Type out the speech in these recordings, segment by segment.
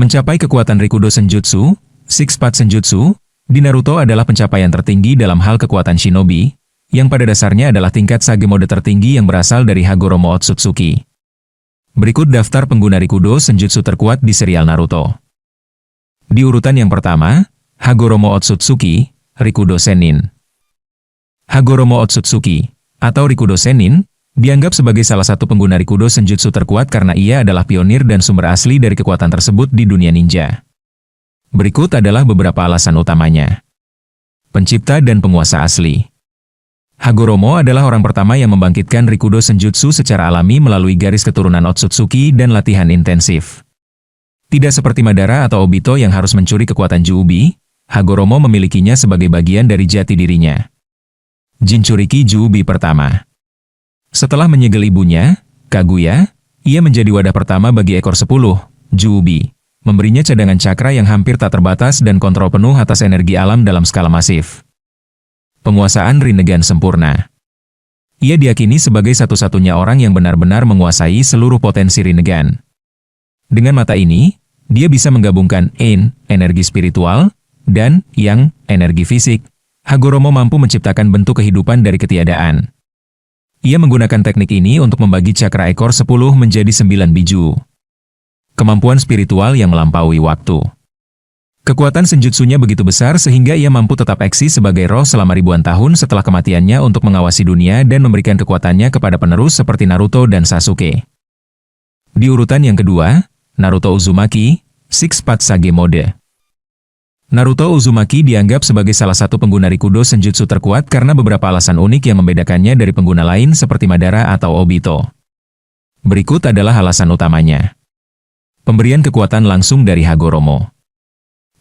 Mencapai kekuatan Rikudo Senjutsu, Six Path Senjutsu, di Naruto adalah pencapaian tertinggi dalam hal kekuatan shinobi, yang pada dasarnya adalah tingkat Sage mode tertinggi yang berasal dari Hagoromo Otsutsuki. Berikut daftar pengguna Rikudo Senjutsu terkuat di serial Naruto. Di urutan yang pertama, Hagoromo Otsutsuki, Rikudo Sennin. Hagoromo Otsutsuki, atau Rikudo Sennin, dianggap sebagai salah satu pengguna Rikudo Senjutsu terkuat karena ia adalah pionir dan sumber asli dari kekuatan tersebut di dunia ninja. Berikut adalah beberapa alasan utamanya. Pencipta dan penguasa asli. Hagoromo adalah orang pertama yang membangkitkan Rikudo Senjutsu secara alami melalui garis keturunan Otsutsuki dan latihan intensif. Tidak seperti Madara atau Obito yang harus mencuri kekuatan Juubi, Hagoromo memilikinya sebagai bagian dari jati dirinya. Jinchuriki Juubi pertama. Setelah menyegel ibunya, Kaguya, ia menjadi wadah pertama bagi ekor 10, Juubi, memberinya cadangan cakra yang hampir tak terbatas dan kontrol penuh atas energi alam dalam skala masif. Penguasaan Rinnegan sempurna. Ia diyakini sebagai satu-satunya orang yang benar-benar menguasai seluruh potensi Rinnegan. Dengan mata ini, dia bisa menggabungkan Yin, energi spiritual, dan Yang, energi fisik. Hagoromo mampu menciptakan bentuk kehidupan dari ketiadaan. Ia menggunakan teknik ini untuk membagi cakra ekor 10 menjadi 9 biju. Kemampuan spiritual yang melampaui waktu. Kekuatan senjutsunya begitu besar sehingga ia mampu tetap eksis sebagai roh selama ribuan tahun setelah kematiannya untuk mengawasi dunia dan memberikan kekuatannya kepada penerus seperti Naruto dan Sasuke. Di urutan yang kedua, Naruto Uzumaki, Six Path Sage Mode. Naruto Uzumaki dianggap sebagai salah satu pengguna Rikudo Senjutsu terkuat karena beberapa alasan unik yang membedakannya dari pengguna lain seperti Madara atau Obito. Berikut adalah alasan utamanya. Pemberian kekuatan langsung dari Hagoromo.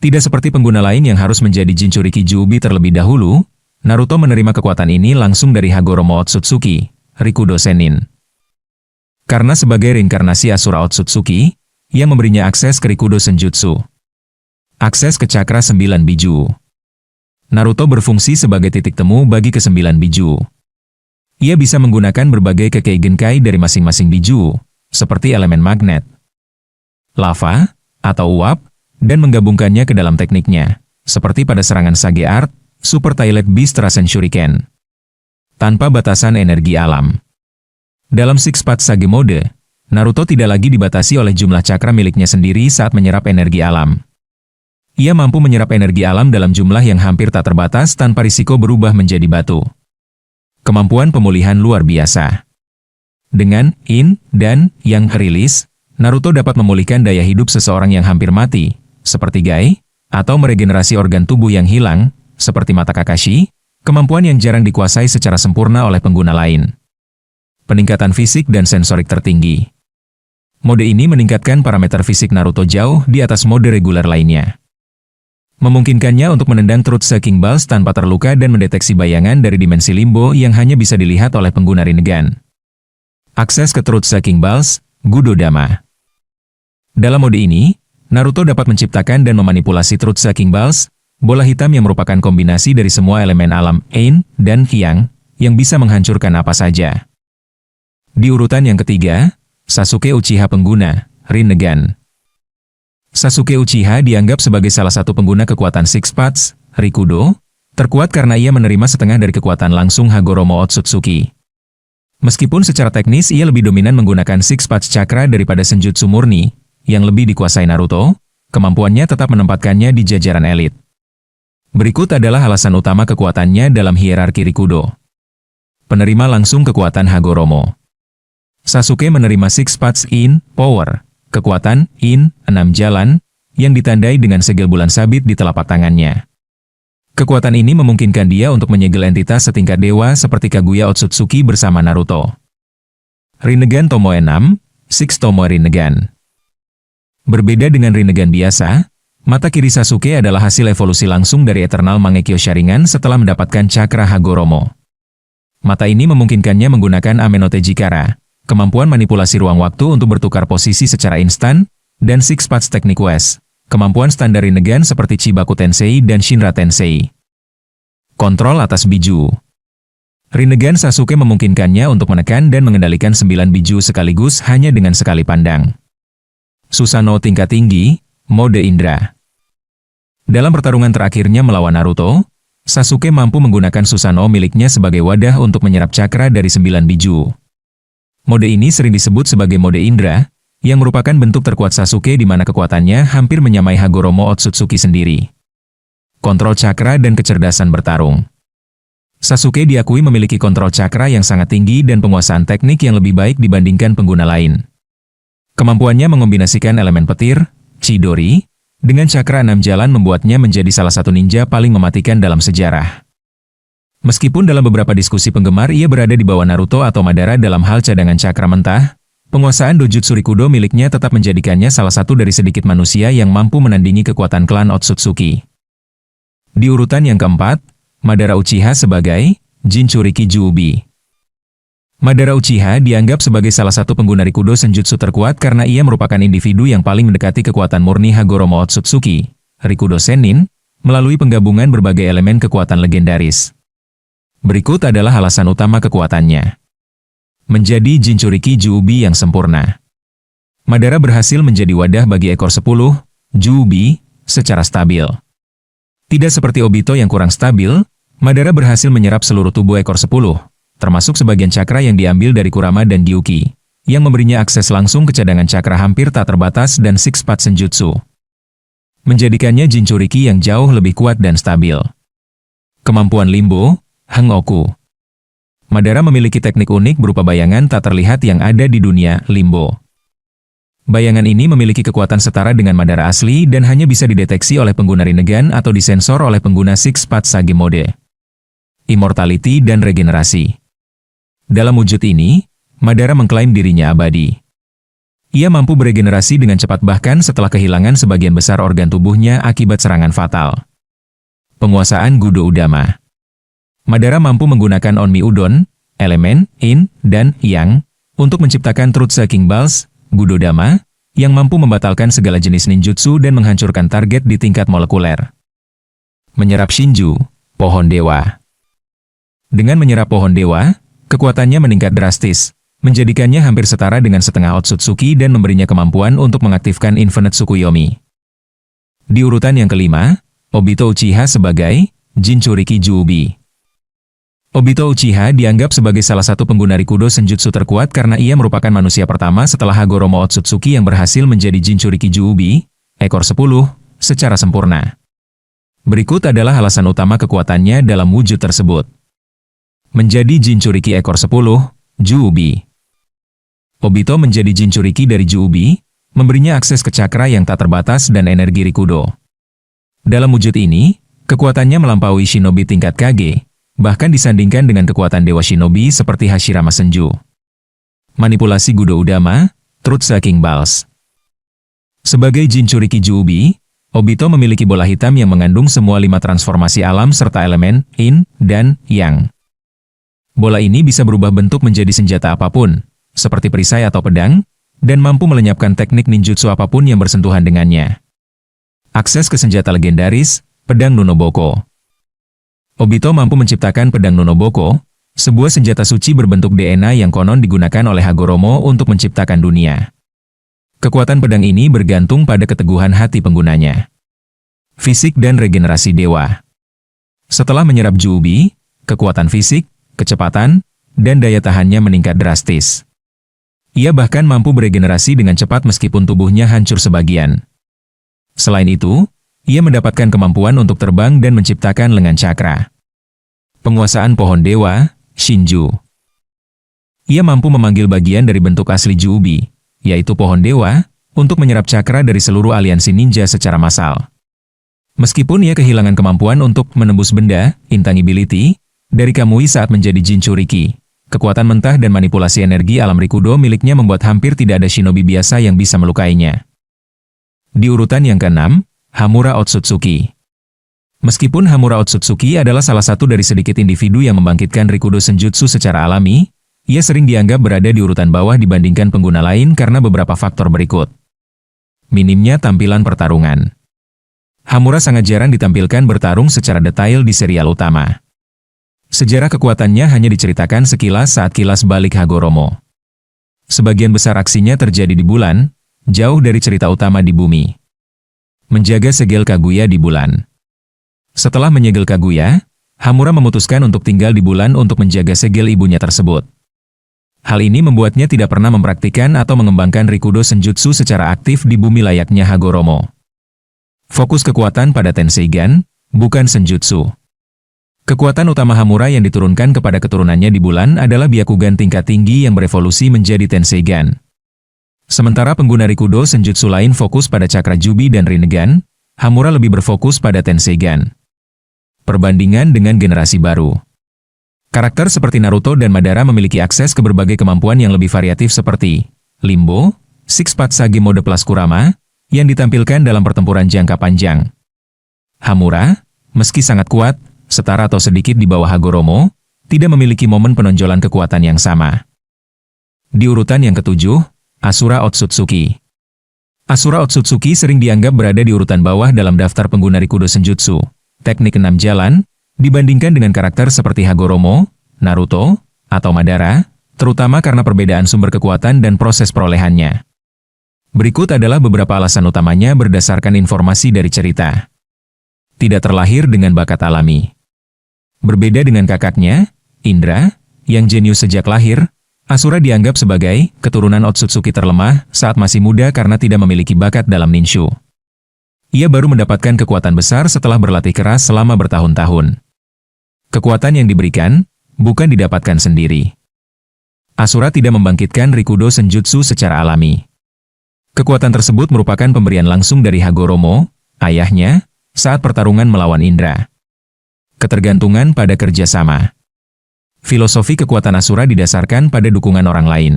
Tidak seperti pengguna lain yang harus menjadi Jinchuriki Juubi terlebih dahulu, Naruto menerima kekuatan ini langsung dari Hagoromo Otsutsuki, Rikudo Sennin. Karena sebagai reinkarnasi Asura Otsutsuki, ia memberinya akses ke Rikudo Senjutsu. Akses ke cakra 9 biju. Naruto berfungsi sebagai titik temu bagi ke-9 biju. Ia bisa menggunakan berbagai Kekkei Genkai dari masing-masing biju, seperti elemen magnet, lava, atau uap, dan menggabungkannya ke dalam tekniknya, seperti pada serangan Sage Art, Super Toilet Beast Rasen Shuriken. Tanpa batasan energi alam. Dalam Six Path Sage Mode, Naruto tidak lagi dibatasi oleh jumlah cakra miliknya sendiri saat menyerap energi alam. Ia mampu menyerap energi alam dalam jumlah yang hampir tak terbatas tanpa risiko berubah menjadi batu. Kemampuan pemulihan luar biasa. Dengan Yin dan Yang rilis, Naruto dapat memulihkan daya hidup seseorang yang hampir mati, seperti Gai, atau meregenerasi organ tubuh yang hilang, seperti mata Kakashi, kemampuan yang jarang dikuasai secara sempurna oleh pengguna lain. Peningkatan fisik dan sensorik tertinggi. Mode ini meningkatkan parameter fisik Naruto jauh di atas mode reguler lainnya. Memungkinkannya untuk menendang Truth Shaking Balls tanpa terluka dan mendeteksi bayangan dari dimensi limbo yang hanya bisa dilihat oleh pengguna Rinnegan. Akses ke Truth Shaking Balls, Gudodama. Dalam mode ini, Naruto dapat menciptakan dan memanipulasi Truth Shaking Balls, bola hitam yang merupakan kombinasi dari semua elemen alam Yin dan Yang, yang bisa menghancurkan apa saja. Di urutan yang ketiga, Sasuke Uchiha pengguna, Rinnegan. Sasuke Uchiha dianggap sebagai salah satu pengguna kekuatan Six Paths, Rikudo, terkuat karena ia menerima setengah dari kekuatan langsung Hagoromo Otsutsuki. Meskipun secara teknis ia lebih dominan menggunakan Six Paths Chakra daripada Senjutsu murni, yang lebih dikuasai Naruto, kemampuannya tetap menempatkannya di jajaran elit. Berikut adalah alasan utama kekuatannya dalam hierarki Rikudo. Penerima langsung kekuatan Hagoromo. Sasuke menerima Six Paths Yin Power, kekuatan Yin 6 jalan, yang ditandai dengan segel bulan sabit di telapak tangannya. Kekuatan ini memungkinkan dia untuk menyegel entitas setingkat dewa seperti Kaguya Otsutsuki bersama Naruto. Rinnegan Tomoe 6, Six Tomoe Rinnegan. Berbeda dengan Rinnegan biasa, mata kiri Sasuke adalah hasil evolusi langsung dari Eternal Mangekyo Sharingan setelah mendapatkan cakra Hagoromo. Mata ini memungkinkannya menggunakan Amenote Jikara, kemampuan manipulasi ruang waktu untuk bertukar posisi secara instan, dan Six Paths Teknik West, kemampuan standar Rinnegan seperti Chibaku Tensei dan Shinra Tensei. Kontrol atas biju. Rinnegan Sasuke memungkinkannya untuk menekan dan mengendalikan 9 biju sekaligus hanya dengan sekali pandang. Susanoo tingkat tinggi, Mode Indra. Dalam pertarungan terakhirnya melawan Naruto, Sasuke mampu menggunakan Susanoo miliknya sebagai wadah untuk menyerap cakra dari 9 biju. Mode ini sering disebut sebagai mode Indra, yang merupakan bentuk terkuat Sasuke di mana kekuatannya hampir menyamai Hagoromo Otsutsuki sendiri. Kontrol cakra dan kecerdasan bertarung. Sasuke diakui memiliki kontrol cakra yang sangat tinggi dan penguasaan teknik yang lebih baik dibandingkan pengguna lain. Kemampuannya mengombinasikan elemen petir, Chidori, dengan cakra 6 jalan membuatnya menjadi salah satu ninja paling mematikan dalam sejarah. Meskipun dalam beberapa diskusi penggemar ia berada di bawah Naruto atau Madara dalam hal cadangan cakra mentah, penguasaan Dojutsu Rikudo miliknya tetap menjadikannya salah satu dari sedikit manusia yang mampu menandingi kekuatan klan Otsutsuki. Di urutan yang keempat, Madara Uchiha sebagai Jinchuriki Kyuubi. Madara Uchiha dianggap sebagai salah satu pengguna Rikudo Senjutsu terkuat karena ia merupakan individu yang paling mendekati kekuatan murni Hagoromo Otsutsuki, Rikudo Sennin, melalui penggabungan berbagai elemen kekuatan legendaris. Berikut adalah alasan utama kekuatannya. Menjadi Jinchuriki Kyuubi yang sempurna. Madara berhasil menjadi wadah bagi ekor 10, Kyuubi, secara stabil. Tidak seperti Obito yang kurang stabil, Madara berhasil menyerap seluruh tubuh ekor 10, termasuk sebagian cakra yang diambil dari Kurama dan Gyuki, yang memberinya akses langsung ke cadangan cakra hampir tak terbatas dan Six Path Senjutsu. Menjadikannya Jinchuriki yang jauh lebih kuat dan stabil. Kemampuan Limbo, Hangoku. Madara memiliki teknik unik berupa bayangan tak terlihat yang ada di dunia Limbo. Bayangan ini memiliki kekuatan setara dengan Madara asli dan hanya bisa dideteksi oleh pengguna Rinnegan atau disensor oleh pengguna Six Path Sage Mode. Immortality dan regenerasi. Dalam wujud ini, Madara mengklaim dirinya abadi. Ia mampu beregenerasi dengan cepat bahkan setelah kehilangan sebagian besar organ tubuhnya akibat serangan fatal. Penguasaan Gudo Udama. Madara mampu menggunakan Onmi Udon, elemen, Yin, dan Yang, untuk menciptakan Truth Shaking Balls, Gudo Dama, yang mampu membatalkan segala jenis ninjutsu dan menghancurkan target di tingkat molekuler. Menyerap Shinju, Pohon Dewa. Dengan menyerap Pohon Dewa, kekuatannya meningkat drastis, menjadikannya hampir setara dengan setengah Otsutsuki dan memberinya kemampuan untuk mengaktifkan Infinite Tsukuyomi. Di urutan yang kelima, Obito Uchiha sebagai Jinchuriki Kyuubi. Obito Uchiha dianggap sebagai salah satu pengguna Rikudo Senjutsu terkuat karena ia merupakan manusia pertama setelah Hagoromo Otsutsuki yang berhasil menjadi Jinchuriki Kyuubi, ekor 10, secara sempurna. Berikut adalah alasan utama kekuatannya dalam wujud tersebut. Menjadi Jinchuriki ekor 10, Kyuubi. Obito menjadi Jinchuriki dari Kyuubi, memberinya akses ke cakra yang tak terbatas dan energi Rikudo. Dalam wujud ini, kekuatannya melampaui shinobi tingkat Kage, bahkan disandingkan dengan kekuatan dewa shinobi seperti Hashirama Senju. Manipulasi Gudo Udama, Truth Shaking Balls. Sebagai Jinchuriki Kyuubi, Obito memiliki bola hitam yang mengandung semua 5 transformasi alam serta elemen, Yin, dan Yang. Bola ini bisa berubah bentuk menjadi senjata apapun, seperti perisai atau pedang, dan mampu melenyapkan teknik ninjutsu apapun yang bersentuhan dengannya. Akses ke senjata legendaris, Pedang Nunoboko. Obito mampu menciptakan Pedang Nunoboko, sebuah senjata suci berbentuk DNA yang konon digunakan oleh Hagoromo untuk menciptakan dunia. Kekuatan pedang ini bergantung pada keteguhan hati penggunanya. Fisik dan regenerasi dewa. Setelah menyerap Kyuubi, kekuatan fisik, kecepatan, dan daya tahannya meningkat drastis. Ia bahkan mampu beregenerasi dengan cepat meskipun tubuhnya hancur sebagian. Selain itu, ia mendapatkan kemampuan untuk terbang dan menciptakan lengan cakra. Penguasaan Pohon Dewa, Shinju. Ia mampu memanggil bagian dari bentuk asli Kyuubi, yaitu Pohon Dewa, untuk menyerap cakra dari seluruh aliansi ninja secara massal. Meskipun ia kehilangan kemampuan untuk menembus benda, intangibility, dari Kamui saat menjadi Jinchuriki, kekuatan mentah dan manipulasi energi alam Rikudo miliknya membuat hampir tidak ada shinobi biasa yang bisa melukainya. Di urutan yang keenam, Hamura Otsutsuki. Meskipun Hamura Otsutsuki adalah salah satu dari sedikit individu yang membangkitkan Rikudo Senjutsu secara alami, ia sering dianggap berada di urutan bawah dibandingkan pengguna lain karena beberapa faktor berikut. Minimnya tampilan pertarungan. Hamura sangat jarang ditampilkan bertarung secara detail di serial utama. Sejarah kekuatannya hanya diceritakan sekilas saat kilas balik Hagoromo. Sebagian besar aksinya terjadi di bulan, jauh dari cerita utama di bumi. menjaga segel Kaguya di bulan. Setelah menyegel Kaguya, Hamura memutuskan untuk tinggal di bulan untuk menjaga segel ibunya tersebut. Hal ini membuatnya tidak pernah mempraktikkan atau mengembangkan Rikudo Senjutsu secara aktif di bumi layaknya Hagoromo. Fokus kekuatan pada Tenseigan, bukan Senjutsu. Kekuatan utama Hamura yang diturunkan kepada keturunannya di bulan adalah Byakugan tingkat tinggi yang berevolusi menjadi Tenseigan. Sementara pengguna Rikudo Senjutsu lain fokus pada Cakra Jubi dan Rinnegan, Hamura lebih berfokus pada Tenseigan. Perbandingan dengan generasi baru. Karakter seperti Naruto dan Madara memiliki akses ke berbagai kemampuan yang lebih variatif seperti Limbo, Six Path Sage Mode Plus Kurama, yang ditampilkan dalam pertempuran jangka panjang. Hamura, meski sangat kuat, setara atau sedikit di bawah Hagoromo, tidak memiliki momen penonjolan kekuatan yang sama. Di urutan yang ketujuh, Asura Otsutsuki. Asura Otsutsuki sering dianggap berada di urutan bawah dalam daftar pengguna Rikudo Senjutsu, teknik 6 jalan, dibandingkan dengan karakter seperti Hagoromo, Naruto, atau Madara, terutama karena perbedaan sumber kekuatan dan proses perolehannya. Berikut adalah beberapa alasan utamanya berdasarkan informasi dari cerita. Tidak terlahir dengan bakat alami. Berbeda dengan kakaknya, Indra, yang jenius sejak lahir, Asura dianggap sebagai keturunan Otsutsuki terlemah saat masih muda karena tidak memiliki bakat dalam ninshu. Ia baru mendapatkan kekuatan besar setelah berlatih keras selama bertahun-tahun. Kekuatan yang diberikan, bukan didapatkan sendiri. Asura tidak membangkitkan Rikudo Senjutsu secara alami. Kekuatan tersebut merupakan pemberian langsung dari Hagoromo, ayahnya, saat pertarungan melawan Indra. Ketergantungan pada kerjasama. Filosofi kekuatan Asura didasarkan pada dukungan orang lain.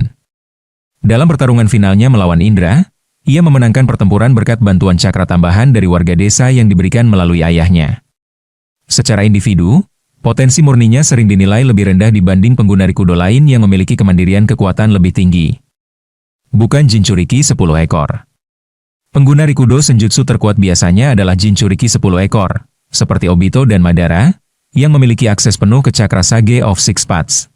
Dalam pertarungan finalnya melawan Indra, ia memenangkan pertempuran berkat bantuan cakra tambahan dari warga desa yang diberikan melalui ayahnya. Secara individu, potensi murninya sering dinilai lebih rendah dibanding pengguna Rikudo lain yang memiliki kemandirian kekuatan lebih tinggi. Bukan Jinchuriki 10 ekor. Pengguna Rikudo Senjutsu terkuat biasanya adalah Jinchuriki 10 ekor, seperti Obito dan Madara, yang memiliki akses penuh ke Cakra Sage of Six Paths.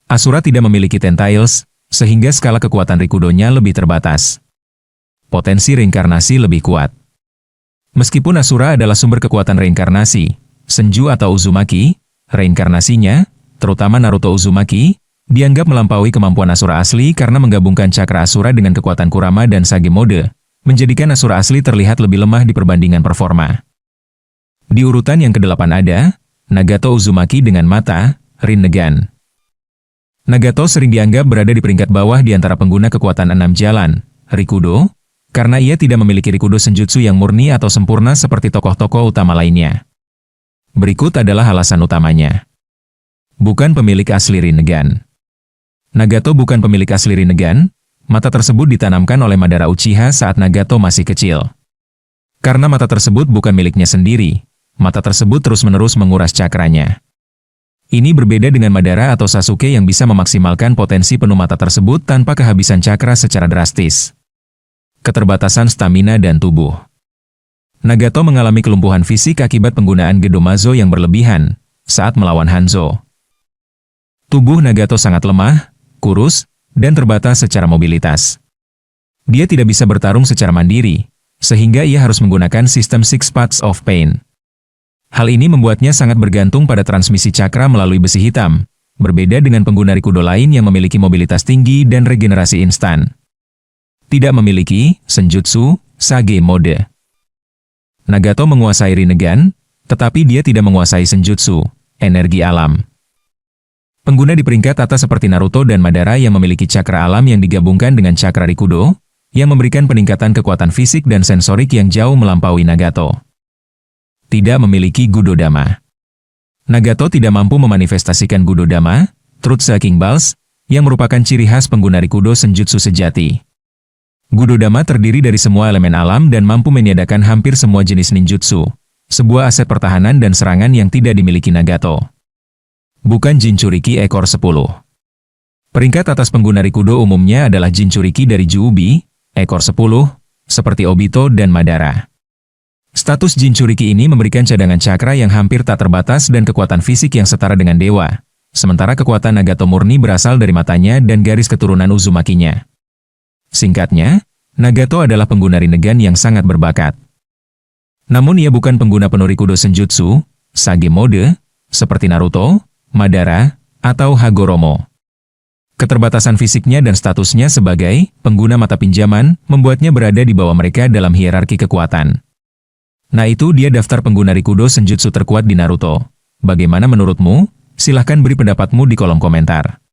Asura tidak memiliki Tentails, sehingga skala kekuatan Rikudonya lebih terbatas. Potensi reinkarnasi lebih kuat. Meskipun Asura adalah sumber kekuatan reinkarnasi, Senju atau Uzumaki, reinkarnasinya, terutama Naruto Uzumaki, dianggap melampaui kemampuan Asura asli karena menggabungkan Cakra Asura dengan kekuatan Kurama dan Sage Mode, menjadikan Asura asli terlihat lebih lemah di perbandingan performa. Di urutan yang ke-8 ada Nagato Uzumaki dengan mata, Rinnegan. Nagato sering dianggap berada di peringkat bawah di antara pengguna kekuatan 6 jalan, Rikudo, karena ia tidak memiliki Rikudo Senjutsu yang murni atau sempurna seperti tokoh-tokoh utama lainnya. Berikut adalah alasan utamanya. Bukan pemilik asli Rinnegan. Nagato bukan pemilik asli Rinnegan, mata tersebut ditanamkan oleh Madara Uchiha saat Nagato masih kecil. Karena mata tersebut bukan miliknya sendiri, mata tersebut terus-menerus menguras cakranya. Ini berbeda dengan Madara atau Sasuke yang bisa memaksimalkan potensi penuh mata tersebut tanpa kehabisan cakra secara drastis. Keterbatasan stamina dan tubuh. Nagato mengalami kelumpuhan fisik akibat penggunaan Gedomazo yang berlebihan saat melawan Hanzo. Tubuh Nagato sangat lemah, kurus, dan terbatas secara mobilitas. Dia tidak bisa bertarung secara mandiri, sehingga ia harus menggunakan sistem Six Paths of Pain. Hal ini membuatnya sangat bergantung pada transmisi cakra melalui besi hitam, berbeda dengan pengguna Rikudo lain yang memiliki mobilitas tinggi dan regenerasi instan. Tidak memiliki Senjutsu Sage Mode. Nagato menguasai Rinnegan, tetapi dia tidak menguasai Senjutsu, energi alam. Pengguna di peringkat atas seperti Naruto dan Madara yang memiliki cakra alam yang digabungkan dengan cakra Rikudo, yang memberikan peningkatan kekuatan fisik dan sensorik yang jauh melampaui Nagato. Tidak memiliki Gudodama. Nagato tidak mampu memanifestasikan Gudodama, Truth Shaking Balls, yang merupakan ciri khas pengguna Rikudo Senjutsu sejati. Gudodama terdiri dari semua elemen alam dan mampu meniadakan hampir semua jenis ninjutsu, sebuah aset pertahanan dan serangan yang tidak dimiliki Nagato. Bukan Jinchuriki ekor 10. Peringkat atas pengguna Rikudo umumnya adalah Jinchuriki dari Juubi, ekor 10, seperti Obito dan Madara. Status Jinchuriki ini memberikan cadangan cakra yang hampir tak terbatas dan kekuatan fisik yang setara dengan dewa, sementara kekuatan Nagato murni berasal dari matanya dan garis keturunan Uzumakinya. Singkatnya, Nagato adalah pengguna Rinnegan yang sangat berbakat. Namun ia bukan pengguna penuh Rikudo Senjutsu, Sage Mode, seperti Naruto, Madara, atau Hagoromo. Keterbatasan fisiknya dan statusnya sebagai pengguna mata pinjaman membuatnya berada di bawah mereka dalam hierarki kekuatan. Nah itu dia daftar pengguna Rikudo Senjutsu terkuat di Naruto. Bagaimana menurutmu? Silahkan beri pendapatmu di kolom komentar.